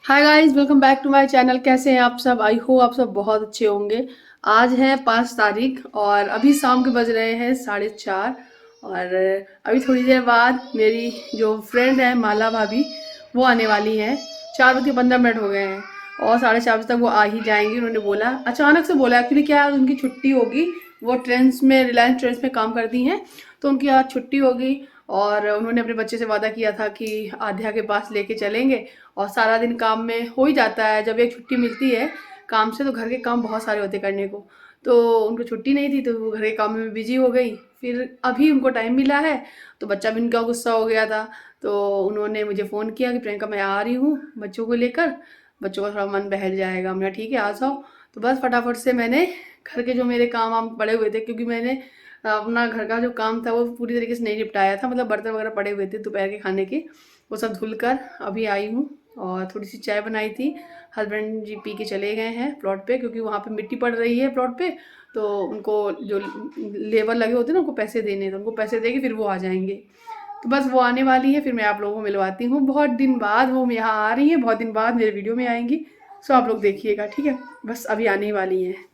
Hi guys, welcome back to my channel. कैसे हैं आप सब? आई होप आप सब बहुत अच्छे होंगे। आज है 5 तारीख और अभी शाम के बज रहे हैं 4:30। और अभी थोड़ी देर बाद मेरी जो फ्रेंड है माला भाभी, वो आने वाली हैं। 4:15 हो गए हैं और 4:30 बजे तक वो आ ही जाएंगी। उन्होंने बोला, अचानक से बोला। एक्चुअली क्या है, उनकी छुट्टी होगी। वो ट्रेंड्स में, रिलायंस ट्रेंड्स में काम करती हैं, तो उनकी आज छुट्टी होगी। और उन्होंने अपने बच्चे से वादा किया था कि आध्या के पास लेके चलेंगे। और सारा दिन काम में हो ही जाता है, जब एक छुट्टी मिलती है काम से तो घर के काम बहुत सारे होते करने को। तो उनको छुट्टी नहीं थी तो वो घर के काम में बिजी हो गई। फिर अभी उनको टाइम मिला है तो बच्चा भी उनका गुस्सा हो गया था। तो उन्होंने मुझे फ़ोन किया कि प्रियंका मैं आ रही हूँ बच्चों को लेकर, बच्चों का थोड़ा मन बहल जाएगा। हमने ठीक है आ जाओ। तो बस फटाफट से मैंने घर के जो मेरे काम वाम पड़े हुए थे, क्योंकि मैंने अपना घर का जो काम था वो पूरी तरीके से नहीं निपटाया था, मतलब बर्तन वगैरह पड़े हुए थे दोपहर के खाने के, वो सब धुल कर अभी आई हूँ। और थोड़ी सी चाय बनाई थी। हस्बैंड जी पी के चले गए हैं प्लॉट पे, क्योंकि वहाँ पे मिट्टी पड़ रही है प्लॉट पे। तो उनको जो लेबर लगे होते हैं ना, उनको पैसे देने, तो उनको पैसे देके फिर वो आ जाएंगे। तो बस वो आने वाली है, फिर मैं आप लोगों को मिलवाती हूँ। बहुत दिन बाद वो यहाँ आ रही है, बहुत दिन बाद मेरे वीडियो में आएंगी। सो आप लोग देखिएगा, ठीक है? बस अभी आने ही वाली हैं।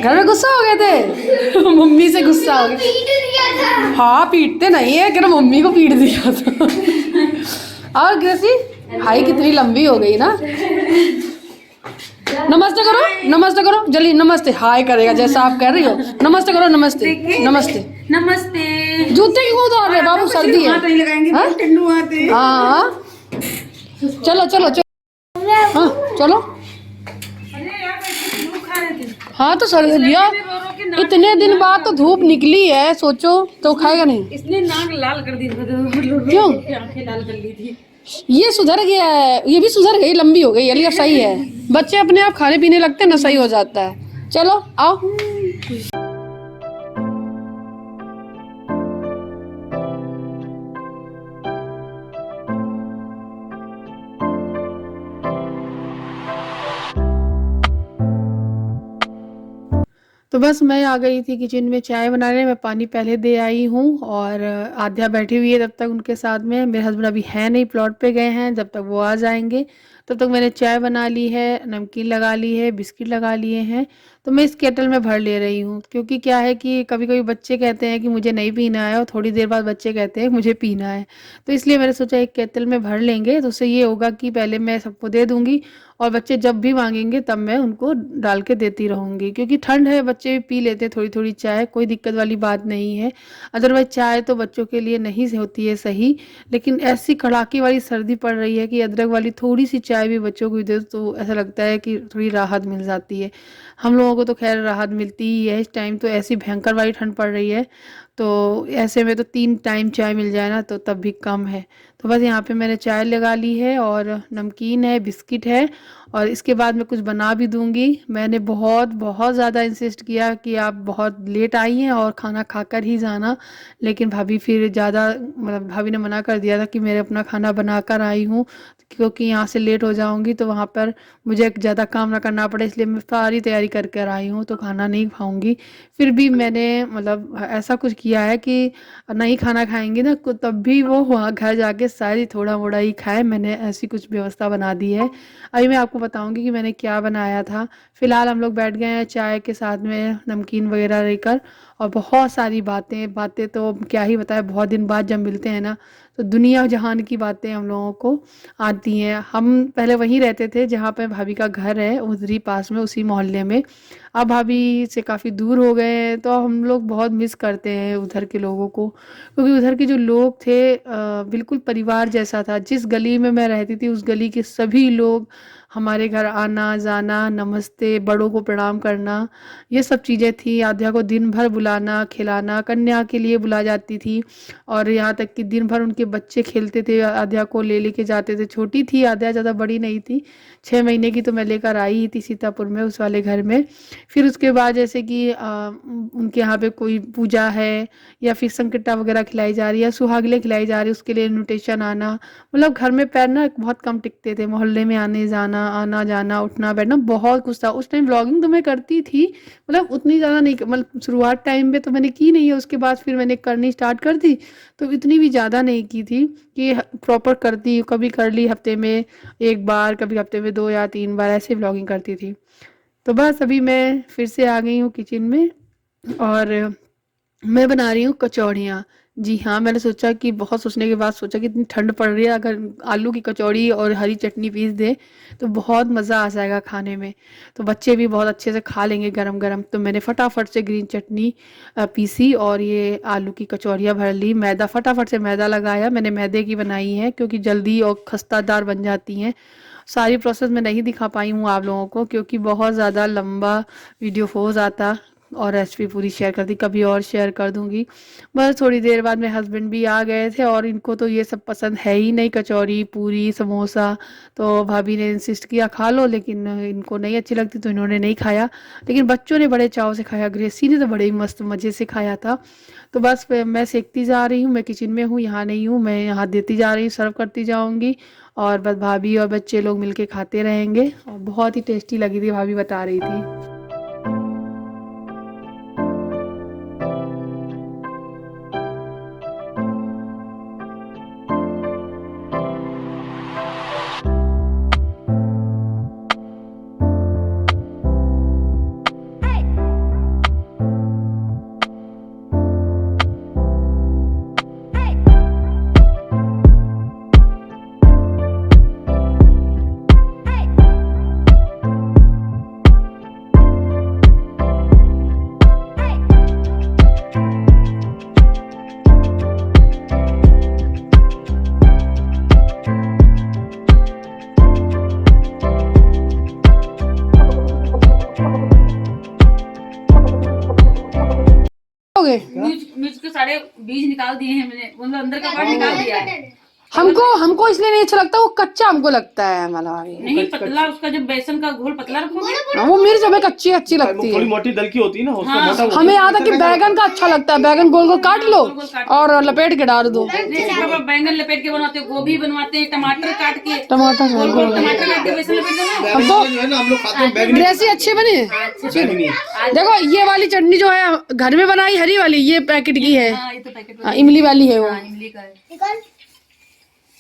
घर में गुस्सा हो गए थे मम्मी से गुस्सा हो गया। हाँ, पीटते नहीं है, कि मम्मी को पीट दिया था। और ग्रेसी भाई कितनी लंबी हो गई ना। नमस्ते करो, नमस्ते करो जल्दी। नमस्ते हाय करेगा जैसा आप कह रही हो। नमस्ते करो, नमस्ते नमस्ते नमस्ते। जूते क्यों उतार रहे बाबू, सर्दी है। हाँ चलो चलो चलो, हाँ चलो। हाँ तो सर भैया, इतने दिन बाद तो धूप निकली है, सोचो तो खाएगा नहीं। इसने नाक लाल कर दी, क्यों? आंखें लाल कर ली थी। ये सुधर गया है, ये भी सुधर गई, लंबी हो गई, अली अब सही है। बच्चे अपने आप खाने पीने लगते हैं ना, सही हो जाता है। चलो आओ। तो बस मैं आ गई थी किचन में चाय बनाने। मैं पानी पहले दे आई हूँ और आध्या बैठी हुई है तब तक उनके साथ में। मेरे हस्बैंड अभी है नहीं, प्लॉट पे गए हैं। जब तक वो आ जाएंगे तब तक मैंने चाय बना ली है, नमकीन लगा ली है, बिस्किट लगा लिए हैं। तो मैं इस केटल में भर ले रही हूँ, क्योंकि क्या है कि कभी कभी बच्चे कहते हैं कि मुझे नहीं पीना है और थोड़ी देर बाद बच्चे कहते हैं मुझे पीना है। तो इसलिए मैंने सोचा एक केटल में भर लेंगे, तो उससे ये होगा कि पहले मैं सबको दे दूँगी और बच्चे जब भी मांगेंगे तब मैं उनको डाल के देती रहूँगी। क्योंकि ठंड है, बच्चे भी पी लेते हैं थोड़ी थोड़ी चाय, कोई दिक्कत वाली बात नहीं है। अदरवाइज चाय तो बच्चों के लिए नहीं होती है सही। लेकिन ऐसी कड़ाके वाली सर्दी पड़ रही है कि अदरक वाली थोड़ी सी चाय भी बच्चों को दे तो ऐसा लगता है कि थोड़ी राहत मिल जाती है। हम लोगों को तो खैर राहत मिलती ही है। इस टाइम तो ऐसी भयंकर वाली ठंड पड़ रही है, तो ऐसे में तो 3 टाइम चाय मिल जाए ना तो तब भी कम है। तो बस यहाँ पे मैंने चाय लगा ली है और नमकीन है, बिस्किट है। और इसके बाद मैं कुछ बना भी दूंगी। मैंने बहुत बहुत ज़्यादा इंसिस्ट किया कि आप बहुत लेट आई हैं और खाना खाकर ही जाना, लेकिन भाभी फिर ज़्यादा, मतलब भाभी ने मना कर दिया था कि मेरे अपना खाना बना कर आई हूँ, क्योंकि यहाँ से लेट हो जाऊँगी तो वहाँ पर मुझे ज़्यादा काम ना करना पड़े, इसलिए मैं सारी तैयारी कर कर आई हूँ, तो खाना नहीं खाऊंगी। फिर भी मैंने मतलब ऐसा कुछ किया है कि नहीं खाना खाएंगे ना तब भी वो वहाँ घर जाके सारी थोड़ा मोड़ा ही खाए। मैंने ऐसी कुछ व्यवस्था बना दी है। अभी मैं आपको बताऊंगी कि मैंने क्या बनाया था। फिलहाल हम लोग बैठ गए हैं चाय के साथ में नमकीन वगैरह लेकर, और बहुत सारी बातें बातें तो क्या ही बताएं। बहुत दिन बाद जब मिलते हैं ना तो दुनिया जहान की बातें हम लोगों को आती हैं। हम पहले वहीं रहते थे जहाँ पे भाभी का घर है, उधरी पास में उसी मोहल्ले में। अब भाभी से काफ़ी दूर हो गए हैं तो हम लोग बहुत मिस करते हैं उधर के लोगों को, क्योंकि उधर के जो लोग थे बिल्कुल परिवार जैसा था। जिस गली में मैं रहती थी उस गली के सभी लोग हमारे घर आना जाना, नमस्ते, बड़ों को प्रणाम करना, ये सब चीज़ें थी। आध्या को दिन भर बुलाना खिलाना, कन्या के लिए बुला जाती थी। और यहाँ तक कि दिन भर उनके बच्चे खेलते थे, आध्या को ले लेके जाते थे। छोटी थी आध्या, ज़्यादा बड़ी नहीं थी, 6 महीने की। तो मैं लेकर आई थी सीतापुर में उस वाले घर में। फिर उसके बाद जैसे कि उनके यहाँ पे कोई पूजा है या फिर संकटा वगैरह खिलाई जा रही है, सुहागले खिलाई जा रही है, उसके लिए इन्विटेशन आना। मतलब घर में पैर ना बहुत कम टिकते थे, मोहल्ले में आने जाना, जाना, आना जाना, उठना बैठना बहुत कुछ था। उस टाइम व्लॉगिंग तो मैं करती थी, मतलब उतनी ज़्यादा नहीं, मतलब शुरुआत टाइम पे तो मैंने की नहीं है, उसके बाद फिर मैंने करनी स्टार्ट कर दी, तो इतनी भी ज़्यादा नहीं की थी कि प्रॉपर करती, कभी कर ली हफ्ते में एक बार, कभी हफ्ते में 2 या 3 बार ऐसे व्लॉगिंग करती थी। तो बस अभी मैं फिर से आ गई हूँ किचन में और मैं बना रही हूँ कचौड़ियाँ। जी हाँ, मैंने सोचा कि बहुत सोचने के बाद सोचा कि इतनी ठंड पड़ रही है, अगर आलू की कचौड़ी और हरी चटनी पीस दें तो बहुत मज़ा आ जाएगा खाने में। तो बच्चे भी बहुत अच्छे से खा लेंगे गरम-गरम। तो मैंने फटाफट से ग्रीन चटनी पीसी और ये आलू की कचौड़ियाँ भर ली। मैदा फटाफट से मैदा लगाया, मैंने मैदे की बनाई है क्योंकि जल्दी और खस्तादार बन जाती हैं। सारी प्रोसेस मैं नहीं दिखा पाई हूँ आप लोगों को क्योंकि बहुत ज़्यादा लंबा वीडियो हो जाता और रेसिपी पूरी शेयर कर दी, कभी और शेयर कर दूंगी। बस थोड़ी देर बाद मेरे हस्बैंड भी आ गए थे और इनको तो ये सब पसंद है ही नहीं, कचौरी पूरी समोसा। तो भाभी ने इंसिस्ट किया खा लो, लेकिन इनको नहीं अच्छी लगती तो इन्होंने नहीं खाया, लेकिन बच्चों ने बड़े चाव से खाया। ग्रेसी ने तो बड़े ही मस्त मज़े से खाया था। तो बस मैं सेकती जा रही हूँ, मैं किचन में हूँ, यहाँ नहीं हूँ, मैं यहाँ देती जा रही हूँ, सर्व करती जाऊँगी और बस भाभी और बच्चे लोग मिलके खाते रहेंगे। और बहुत ही टेस्टी लगी थी, भाभी बता रही थी। हो गए। मिर्च मिर्च के सारे बीज निकाल दिए हैं मैंने, मतलब अंदर का पार्ट निकाल दिया है। हमको हमको इसलिए नहीं अच्छा लगता, वो कच्चा हमको लगता है मलावी। नहीं पतला, उसका जब बेसन का घोल पतला रखोगे। हाँ, वो मिर्च हमें कच्ची अच्छी लगती है, थोड़ी मोटी दल की होती है ना, उसका हाँ, मोटा हमें यहाँ तक कि बैगन का अच्छा लगता है। बैगन गोल गोल काट लो गोल गोल काट के। और लपेट के डाल दो। जैसे पापा बैंगन लपेट के बनाते हैं, गोभी बनवाते हैं, टमाटर काट के, टमाटर गोल गोल टमाटर काट के बेसन लपेट देना। हम तो जो है ना हम लोग खाते हैं बैगनी। ड्रेस ही अच्छे बने। बैगनी देखो ये वाली चटनी जो है घर में बनाई, हरी वाली, ये पैकेट की है। हाँ, ये तो पैकेट हाँ, इमली वाली है वो। हाँ, इमली का है।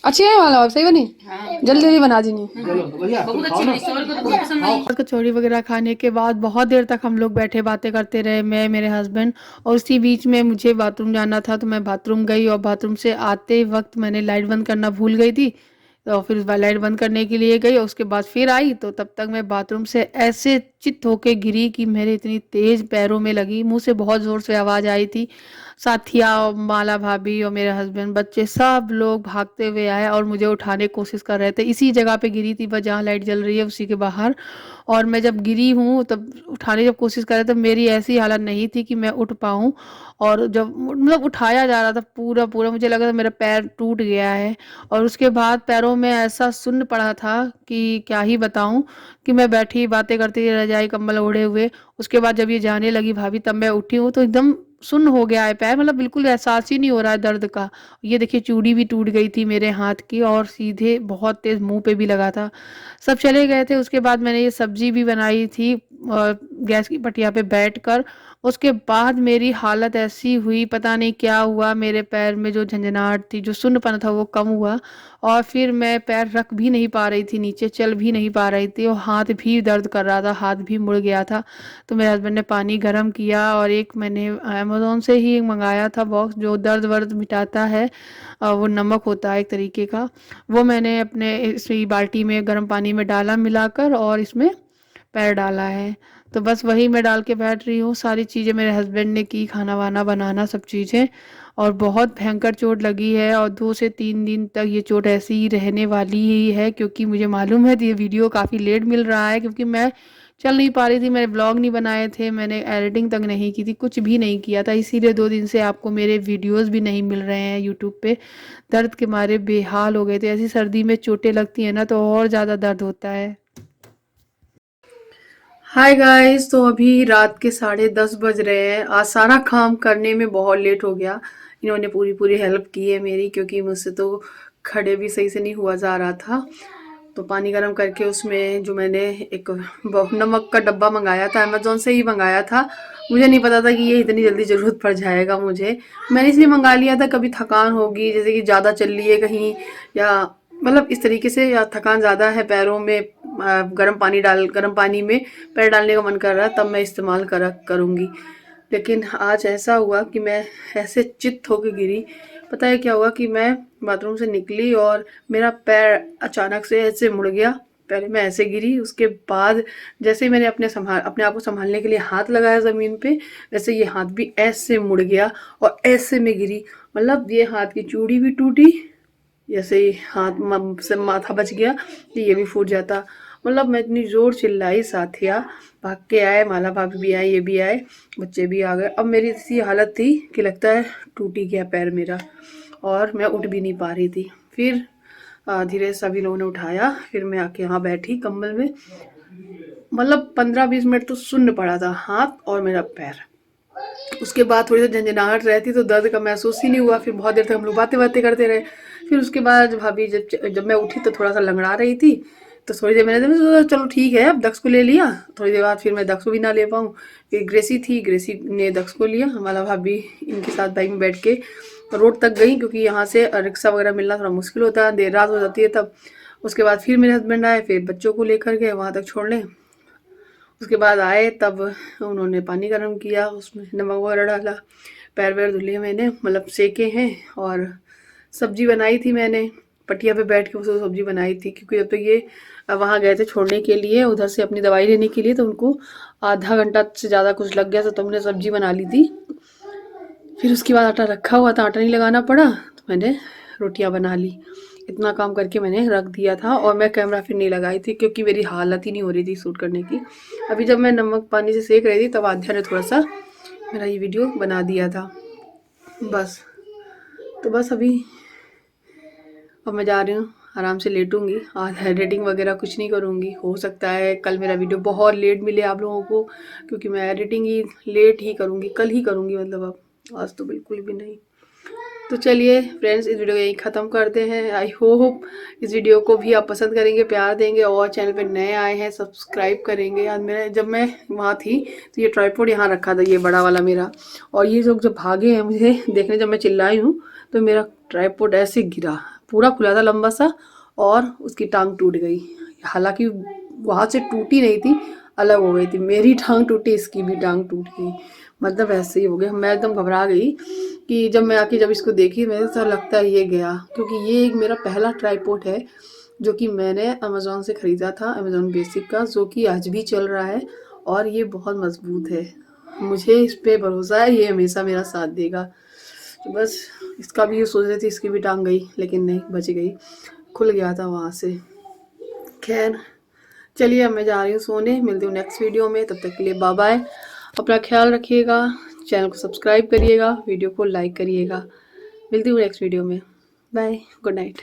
अच्छी है वाला, सही बनी। हाँ, जल्दी जल्दी बना दी नहीं। चलो भैया बहुत अच्छी बनी, शोर को तो बहुत पसंद आई। कचौड़ी वगैरह खाने के बाद बहुत देर तक हम लोग बैठे बातें करते रहे, मैं मेरे हस्बैंड। और उसी बीच में मुझे बाथरूम जाना था तो मैं बाथरूम गई और बाथरूम से आते वक्त मैंने लाइट बंद करना भूल गई थी, तो फिर लाइट बंद करने के लिए गई और उसके बाद फिर आई तो तब तक मैं बाथरूम से ऐसे चित होके गिरी कि मेरे इतनी तेज पैरों में लगी, मुंह से बहुत ज़ोर से आवाज़ आई थी। साथिया और माला भाभी और मेरे हस्बैंड बच्चे सब लोग भागते हुए आए और मुझे उठाने की कोशिश कर रहे थे। इसी जगह पे गिरी थी बस जहाँ लाइट जल रही है उसी के बाहर। और मैं जब गिरी हूँ तब उठाने जब कोशिश कर रहे तब मेरी ऐसी हालत नहीं थी कि मैं उठ पाऊँ। और जब मतलब उठाया जा रहा था पूरा पूरा मुझे लगा था मेरा पैर टूट गया है। और उसके बाद पैरों में ऐसा सुन्न पड़ा था कि क्या ही बताऊं, कि मैं बैठी बातें करती रजाई कंबल ओढ़े हुए। उसके बाद जब ये जाने लगी भाभी तब मैं उठी हूँ तो एकदम सुन्न हो गया है पैर, मतलब बिल्कुल एहसास ही नहीं हो रहा है दर्द का। ये देखिए चूड़ी भी टूट गई थी मेरे हाथ की और सीधे बहुत तेज मुंह पे भी लगा था। सब चले गए थे। उसके बाद मैंने ये सब्जी भी बनाई थी गैस की पटिया पे बैठकर। उसके बाद मेरी हालत ऐसी हुई, पता नहीं क्या हुआ, मेरे पैर में जो झंझनाहट थी, जो सुन्नपन था वो कम हुआ और फिर मैं पैर रख भी नहीं पा रही थी नीचे, चल भी नहीं पा रही थी और हाथ भी दर्द कर रहा था, हाथ भी मुड़ गया था। तो मेरे हस्बैंड ने पानी गर्म किया और एक मैंने अमेज़ोन से ही मंगाया था बॉक्स जो दर्द वर्द मिटाता है, वो नमक होता है एक तरीके का। वो मैंने अपने इसी बाल्टी में गर्म पानी में डाला मिलाकर और इसमें पैर डाला है। तो बस वही मैं डाल के बैठ रही हूँ। सारी चीज़ें मेरे हस्बैंड ने की, खाना वाना बनाना सब चीज़ें। और बहुत भयंकर चोट लगी है और 2 से 3 दिन तक ये चोट ऐसी ही रहने वाली ही है क्योंकि मुझे मालूम है ये वीडियो काफ़ी लेट मिल रहा है क्योंकि मैं चल नहीं पा रही थी, मैंने ब्लॉग नहीं बनाए थे, मैंने एडिटिंग तक नहीं की थी, कुछ भी नहीं किया था, इसीलिए 2 दिन से आपको मेरे वीडियोस भी नहीं मिल रहे हैं यूट्यूब पे। दर्द के मारे बेहाल हो गए थे। ऐसी सर्दी में चोटें लगती हैं ना तो और ज़्यादा दर्द होता है। हाय गाइस, तो अभी रात के 10:30 बज रहे हैं। आज सारा काम करने में बहुत लेट हो गया। इन्होंने पूरी पूरी हेल्प की है मेरी क्योंकि मुझसे तो खड़े भी सही से नहीं हुआ जा रहा था। तो पानी गर्म करके उसमें जो मैंने एक नमक का डब्बा मंगाया था, अमेज़ोन से ही मंगाया था, मुझे नहीं पता था कि ये इतनी जल्दी ज़रूरत पड़ जाएगा मुझे। मैंने इसलिए मंगा लिया था, कभी थकान होगी जैसे कि ज़्यादा चल रही है कहीं, या मतलब इस तरीके से, या थकान ज़्यादा है पैरों में, गर्म पानी में पैर डालने का मन कर रहा है, तब मैं इस्तेमाल करूँगी। लेकिन आज ऐसा हुआ कि मैं ऐसे चित्त होके गिरी। पता है क्या हुआ कि मैं बाथरूम से निकली और मेरा पैर अचानक से ऐसे मुड़ गया। पहले मैं ऐसे गिरी, उसके बाद जैसे ही मैंने अपने आप को संभालने के लिए हाथ लगाया ज़मीन पे, वैसे ये हाथ भी ऐसे मुड़ गया और ऐसे में गिरी। मतलब ये हाथ की चूड़ी भी टूटी, जैसे ही हाथ से माथा बच गया कि ये भी फूट जाता। मतलब मैं इतनी ज़ोर चिल्लाई, साथिया भाग के आए, माला भाभी भी आए, ये भी आए, बच्चे भी आ गए। अब मेरी ऐसी हालत थी कि लगता है टूट ही गया पैर मेरा, और मैं उठ भी नहीं पा रही थी। फिर धीरे से सभी लोगों ने उठाया, फिर मैं आके यहाँ बैठी कंबल में। मतलब 15-20 मिनट तो सुन्न पड़ा था हाथ और मेरा पैर। उसके बाद थोड़ी सी झंझनाहट रहती तो दर्द का महसूस ही नहीं हुआ। फिर बहुत देर तक हम लोग बातें करते रहे। फिर उसके बाद भाभी जब मैं उठी तो थोड़ा सा लंगड़ा रही थी, तो थोड़ी देर मैंने सोचा चलो ठीक है, अब दक्ष को ले लिया। थोड़ी देर बाद फिर मैं दक्ष को भी ना ले पाऊँ, फिर ग्रेसी ने दक्ष को लिया। हमारा भाभी इनके साथ बाइक में बैठ के रोड तक गई, क्योंकि यहाँ से रिक्शा वगैरह मिलना थोड़ा मुश्किल होता है, देर रात हो जाती है तब। उसके बाद फिर मेरे हस्बैंड आए, फिर बच्चों को लेकर गए वहाँ तक छोड़ने। उसके बाद आए तब उन्होंने पानी गर्म किया, उसमें नमक वगैरह डाला, पैर वैर धुले मैंने, मतलब सेके हैं। और सब्जी बनाई थी मैंने, पटिया पे बैठ के उसको सब्जी बनाई थी, क्योंकि जब तक ये वहाँ गए थे छोड़ने के लिए, उधर से अपनी दवाई लेने के लिए, तो उनको आधा घंटा से ज़्यादा कुछ लग गया, तो हमने सब्जी बना ली थी। फिर उसके बाद आटा रखा हुआ था, आटा नहीं लगाना पड़ा, तो मैंने रोटियां बना ली। इतना काम करके मैंने रख दिया था, और मैं कैमरा फिर नहीं लगाई थी क्योंकि मेरी हालत ही नहीं हो रही थी शूट करने की। अभी जब मैं नमक पानी से सेक रही थी तब आध्या ने थोड़ा सा मेरा ये वीडियो बना दिया था बस। तो बस अब मैं जा रही हूँ, आराम से लेटूंगी। आज एडिटिंग वगैरह कुछ नहीं करूँगी। हो सकता है कल मेरा वीडियो बहुत लेट मिले आप लोगों को, क्योंकि मैं एडिटिंग ही लेट ही करूँगी, कल ही करूँगी मतलब। अब आज तो बिल्कुल भी नहीं। तो चलिए फ्रेंड्स, इस वीडियो को यहीं ख़त्म करते हैं। आई होप इस वीडियो को भी आप पसंद करेंगे, प्यार देंगे, और चैनल पे नए आए हैं सब्सक्राइब करेंगे। यार जब मैं वहाँ थी तो ये ट्राइपॉड यहाँ रखा था, ये बड़ा वाला मेरा, और ये लोग जब भागे हैं मुझे देखने, जब मैं चिल्लाई हूँ तो मेरा ट्राइपॉड ऐसे गिरा, पूरा खुला था लंबा सा, और उसकी टांग टूट गई। हालांकि वहाँ से टूटी नहीं थी, अलग हो गई थी। मेरी टांग टूटी, इसकी भी टांग टूट गई। मतलब ऐसे ही हो गया। मैं एकदम घबरा गई कि जब इसको देखी, मेरे तो लगता है ये गया, क्योंकि ये एक मेरा पहला ट्राइपॉड है जो कि मैंने अमेज़ॉन से ख़रीदा था, अमेज़ॉन बेसिक का, जो कि आज भी चल रहा है, और ये बहुत मज़बूत है। मुझे इस पे भरोसा है, ये हमेशा मेरा साथ देगा। तो बस इसका भी ये सोच रही थी, इसकी भी टांग गई, लेकिन नहीं, बच गई, खुल गया था वहाँ से। खैर चलिए, अब मैं जा रही हूँ सोने। मिलती हूँ नेक्स्ट वीडियो में, तब तक के लिए बाय बाय। अपना ख्याल रखिएगा, चैनल को सब्सक्राइब करिएगा, वीडियो को लाइक करिएगा। मिलती हूँ नेक्स्ट वीडियो में। Bye, good night.